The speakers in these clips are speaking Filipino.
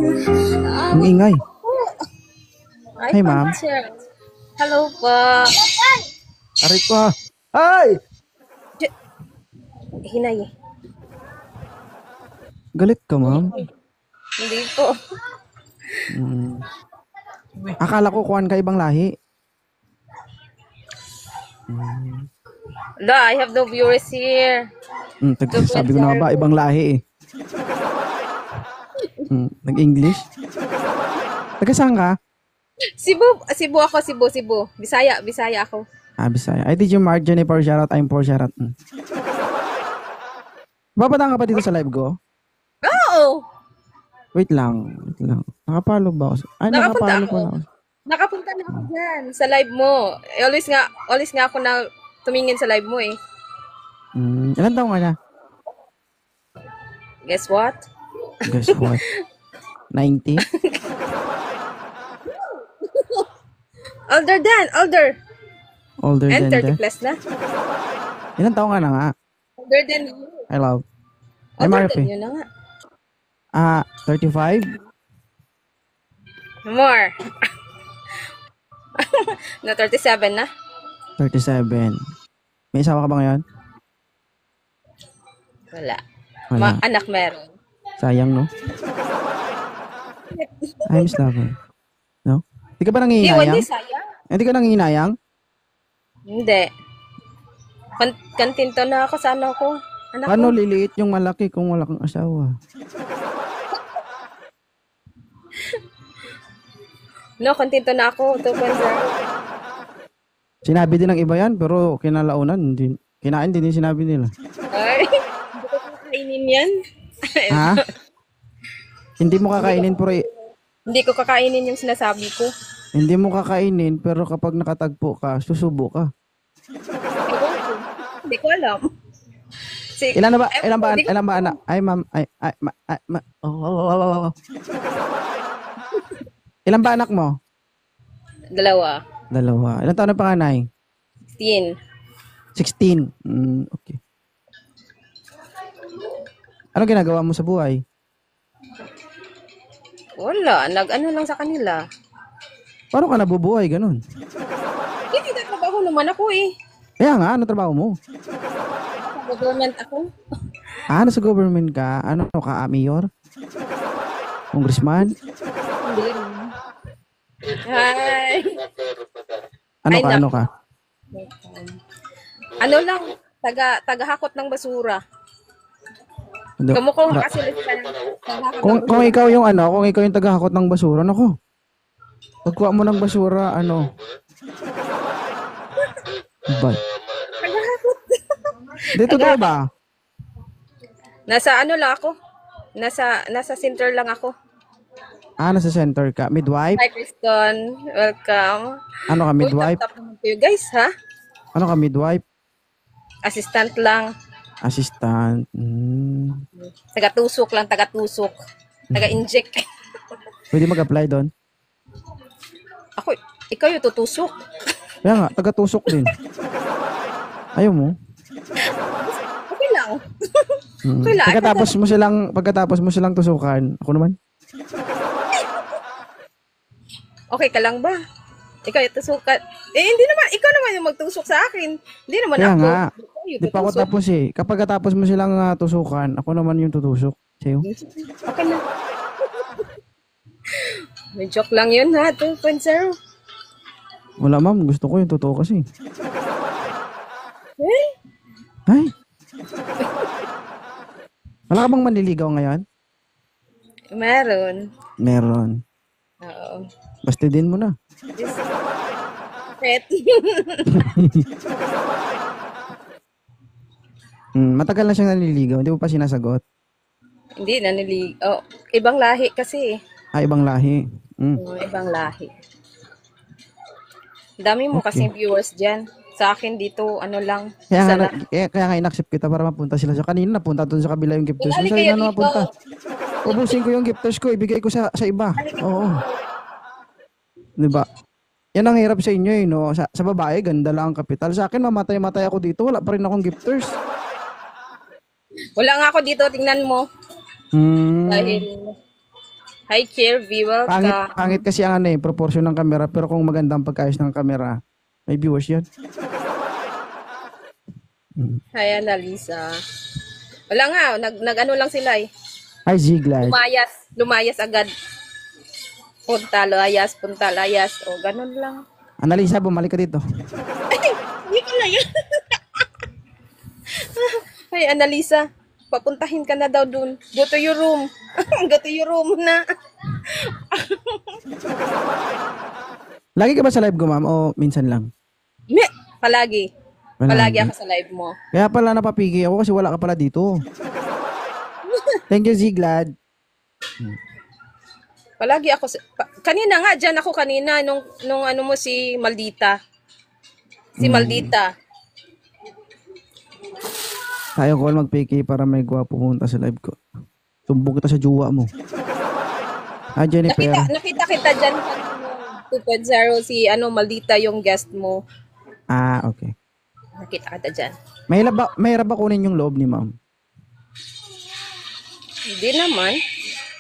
Ang ingay. Ay, Hi, ma'am. Hello po. Aray ko ha. Ay! Hinay. Galit ka, ma'am? Hindi po. Akala ko kuhan ka ibang lahi. I have no viewers here. Sabi ko na ba, ibang lahi eh. Nag-English? Taga saan ka? Cebu ako, Cebu. Bisaya ako. Bisaya. Ay, did you mark Jennifer Sharat? I'm for Sharat. Babata ka pa dito sa live ko? Oo! Wait lang. Nakapalo ba ako? Ay, nakapalo pala ako. Nakapunta na ako dyan sa live mo. Always nga ako na tumingin sa live mo eh. Ilan taong ka na? Guess what? 90? Older And than 30 plus na. Ilan taong ka na nga? Older than you. I love. I'm Older RP. than you na nga. 35? More. Na 37 na. 37. May asawa ka ba ngayon? Wala. Wala. Anak meron. Sayang, no? I'm just lover. No? Hindi ka ba nangihinayang? Hindi, sayang. Hindi ka nangihinayang? Hindi. Kantinto na ako sa ano ko. Anak Paano ko. liliit yung malaki kung wala kang asawa? No, kantinto na ako. 2.0. Sinabi din ng iba yan, pero kinalaunan, kinain din yung sinabi nila. Ay, hindi ko kakainin yan. Ha? Hindi mo kakainin, pero Hindi ko kakainin yung sinasabi ko. hindi mo kakainin, pero kapag nakatagpo ka, susubo ka. Hindi ko alam. Ilan ba anak? Ay, ma'am, Ilan ba anak mo? 2. Ilan taon na panganay? 16. 16. Okay. Ano ginagawa mo sa buhay? Wala. Nag-ano lang sa kanila. Paano ka nabubuhay, ganun? Hindi nagtrabaho naman ako eh. Kaya nga, ano trabaho mo? Sa government ako. Nasa government ka? Ano ka, mayor? Congressman? Hindi rin. Hi. Ano ka? Ano lang, tagahakot ng basura. Kamukha kasi Kung ikaw yung tagahakot ng basura, nako. Pagkuha mo ng basura, ba? Dito tayo ba? Nasa ano lang ako? Nasa center lang ako. Nasa center ka. Midwife? Hi, Kristen. Welcome. Ano ka, midwife? Tap naman kayo, guys, ha? Ano ka, midwife? Assistant lang. Assistant. Taga-tusok. Taga-inject. Pwede mag-apply doon? Ikaw yung tutusok. Kaya nga, taga-tusok din. Ayaw mo? Okay lang. Okay lang. Pagkatapos mo silang tusukan, ako naman. Okay ka lang ba? Ikaw yung tusukan. Hindi naman. Ikaw naman yung magtusok sa akin. Hindi naman Kaya ako. nga. Di pa ako tapos eh. Kapag katapos mo silang tusukan, ako naman yung tutusok. Sa'yo? Okay na. May joke lang yun ha, 2.0. Wala ma'am, gusto ko yung totoo kasi. Eh? Ay! Wala ka bang manliligaw ngayon? Meron. Oo. Basta din mo na. Pet. Matagal na siyang nanliligaw, hindi mo pa sinasagot. Hindi, ibang lahi kasi. Ibang lahi. Ibang lahi. Dami mo kasi viewers dyan. Sa akin dito, ano lang. Kaya nga in-accept kita para mapunta sila sa kanina. Napunta doon sa kabila yung gifters. Sa'yo na mapunta. Ubusin ko yung gifters ko, ibigay ko sa iba. Oo. Diba? Yan ang hirap sa inyo eh, no? Sa babae, ganda lang ang kapital. Sa akin, mamatay ako dito. Wala pa rin akong gifters. Wala nga ako dito, tingnan mo. Dahil Hi, Kirby. Welcome. Pangit kasi ang proportion ng camera, pero kung maganda ang pagkaayos ng camera, may viewers yan. Hi, Annalisa. Wala nga, nag-ano lang sila eh. Hi, Ziglad. Lumayas agad. Punta, layas. O, ganun lang. Annalisa, bumalik ka dito. Hindi ko na yun. Hi, Annalisa. Papuntahin ka na daw dun. Go to your room. Go to your room na. Lagi ka ba sa live ko, ma'am? O minsan lang? Palagi. Palagi ako sa live mo. Kaya pala napapigi ako kasi wala ka pala dito. Thank you, Ziglad. Palagi ako kanina nga, dyan ako kanina nung ano mo si Maldita. Maldita. Tayo ko mag-PK para may gwapo pumunta sa live ko. Sumbong kita sa jowa mo. Jennifer. Nakita kita dyan kanina 2.0 si Maldita yung guest mo. Okay. Nakita kita dyan. Mahirap ba kunin yung loob ni ma'am? Hindi naman.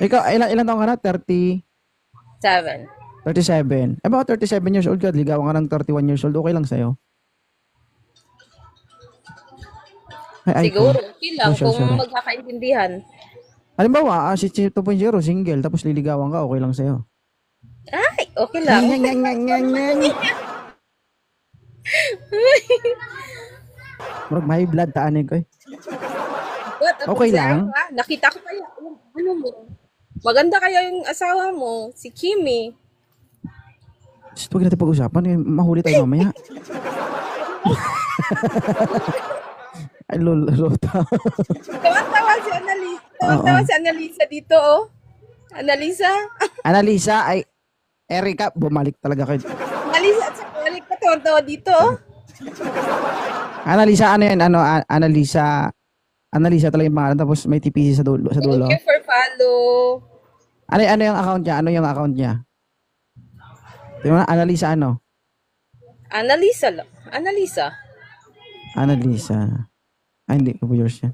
Ikaw, ilan taong ka na? 37. 37. Baka 37 years old ka, ligawan ka ng 31 years old, okay lang sa'yo? Siguro, okay lang kung magkakaintindihan. Halimbawa, si 2.0, single, tapos liligawan ka, okay lang sa'yo? Ay, okay lang. Marag may blood taanin ko eh. Okay lang. Nakita ko kaya, ano mo, maganda kaya yung asawa mo, si Kimi. Huwag natin pag-usapan, mahuli tayo mamaya. Ay, lota. Tawa si Annalisa. Tawa si Annalisa dito, oh. Annalisa, ay, Erika, bumalik talaga kayo. Annalisa, at saka balik ka tawa dito, oh. Annalisa, ano yan? Annalisa talaga yung pangalan, tapos may TPC sa dulo. Thank you for follow. Ano yung account niya? Ano yung account niya? Tingnan mo, Annalisa ano? Annalisa lang. Annalisa. Ay, hindi ko yours yan.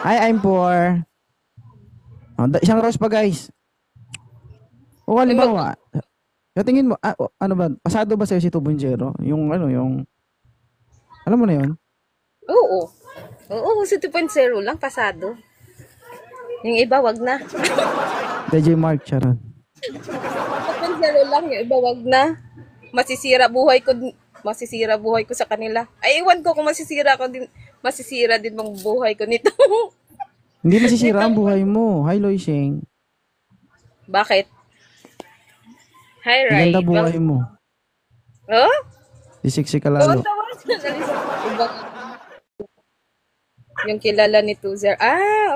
Hi, I'm poor. Isang rose pa, guys. O, halimbawa, tingin mo, ano ba, pasado ba sa'yo si 2.0? Yung, alam mo na yun? Oo, si 2.0 lang, pasado. Yung iba, wag na. DJ Mark, Sharon. 2.0 lang, yung iba, wag na. Masisira buhay ko sa kanila. Ay, iwan ko kung masisira din bang buhay ko nito. Hindi masisira ang buhay mo. Hi, Loiseng. Bakit? Hi, Rai. Ganda buhay mo. Oh? Sisiksi ka lalo. Yung kilala ni Tuzer.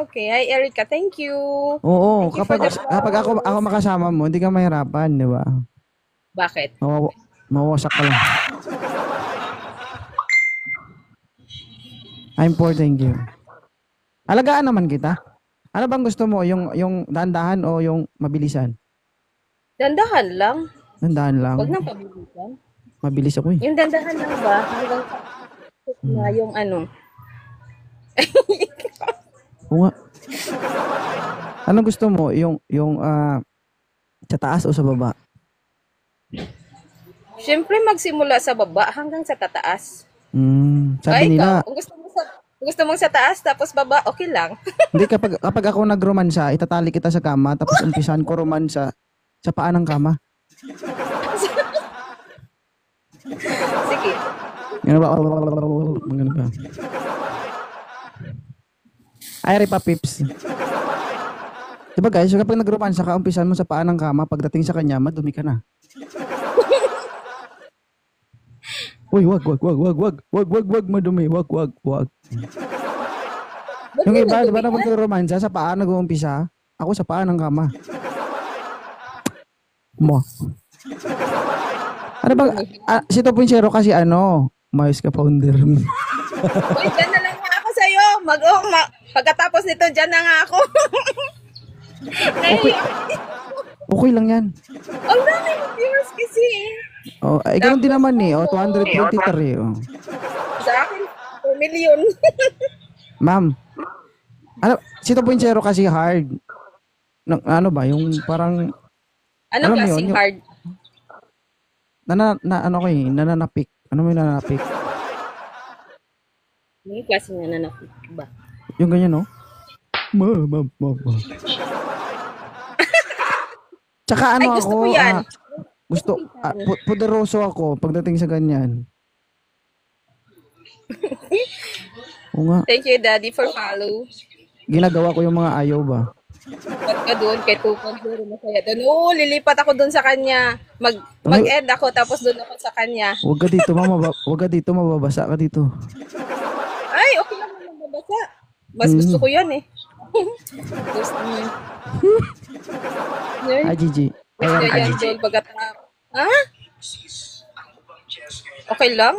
Okay. Hi, Erica. Thank you. Oo, kapag ako makasama mo, hindi ka mahirapan, di ba? Bakit? Mawasak ka lang. I'm poor, thank you. Alagaan naman kita. Ano bang gusto mo? Yung dahan-dahan o yung mabilisan? Dandahan lang. Dandahan lang. Huwag nang pabilisan. Mabilis ako eh. Yung dandahan lang ba? Hanggang na yung ano. Oo nga. Anong gusto mo? Yung sa taas o sa baba? Siyempre magsimula sa baba hanggang sa tataas. Sabi nila. Kung gusto mong sa taas tapos baba, okay lang. Hindi, kapag ako nagromansa, itatali kita sa kama tapos umpisan ko romansa sa paa ng kama. Sige. Ganun ba? Ganun ba? Ay, Ripa Pips. Diba guys, kapag nagromansa ka, umpisan mo sa paa ng kama, pagdating sa kanya, madumi ka na. Uy, wag, madumi, wag. Yung iba, diba na magkaromansa, sa paa nag-uumpisa, ako sa paa ng kama. Mo. Ano ba, si 2.0 kasi mais ka founder. Uy, dyan na lang nga ako sa'yo. Pagkatapos nito, dyan na nga ako. Okay lang yan. Ang dami ng viewers kasi. Ganun din naman eh. 223. Sa akin, 2 million. Ma'am, si 2.0 kasi hard. ano ba, yung parang, Anong alam mo yun, klaseng yung, hard? ano ko eh, nananapik. Ano mo yung nananapik? Anong klaseng nananakit ba? Yung ganyan, no? Ma. Tsaka Ay, ano gusto ako, ko yan. gusto, poderoso ako pagdating sa ganyan. Oo nga, Thank you, Daddy, for follow. ginagawa ko yung mga ayaw ba? Ba't ka doon kay 2.0 masaya doon? Oo, lilipat ako doon sa kanya. Ay, Mag-end ako tapos doon ako sa kanya. wag ka dito, wag ka dito, mababasa ka dito. Ay, okay lang naman mabasa. Mas gusto Mm. ko yan eh. Gusto niya. Ay, Gigi. Gusto Ay, niya yan, Gigi. Joel, Ha? Okay lang?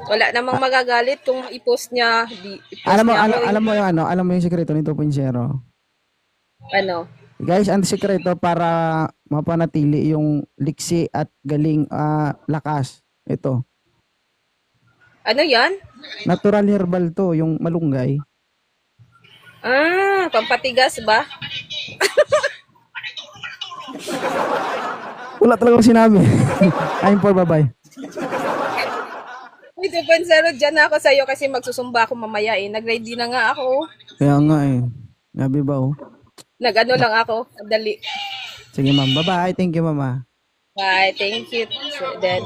Wala namang magagalit kung i-post niya. I-post niya ako. Alam mo yung sekreto ni 2.0. Ano? Guys, ang sekreto para mapanatili yung liksi at galing lakas. Ito. Ano yan? Natural herbal to, yung malunggay. Pampatigas ba? Wala talagang sinabi. I'm for bye-bye. Uy, 2.0, dyan na ako sa'yo kasi magsusumba ako mamaya eh. Nag-ready na nga ako. Kaya nga eh. Nabi ba oh? Nag-ano lang ako. Dali. Sige ma'am, bye-bye. Thank you mama. Bye. Thank you. Then,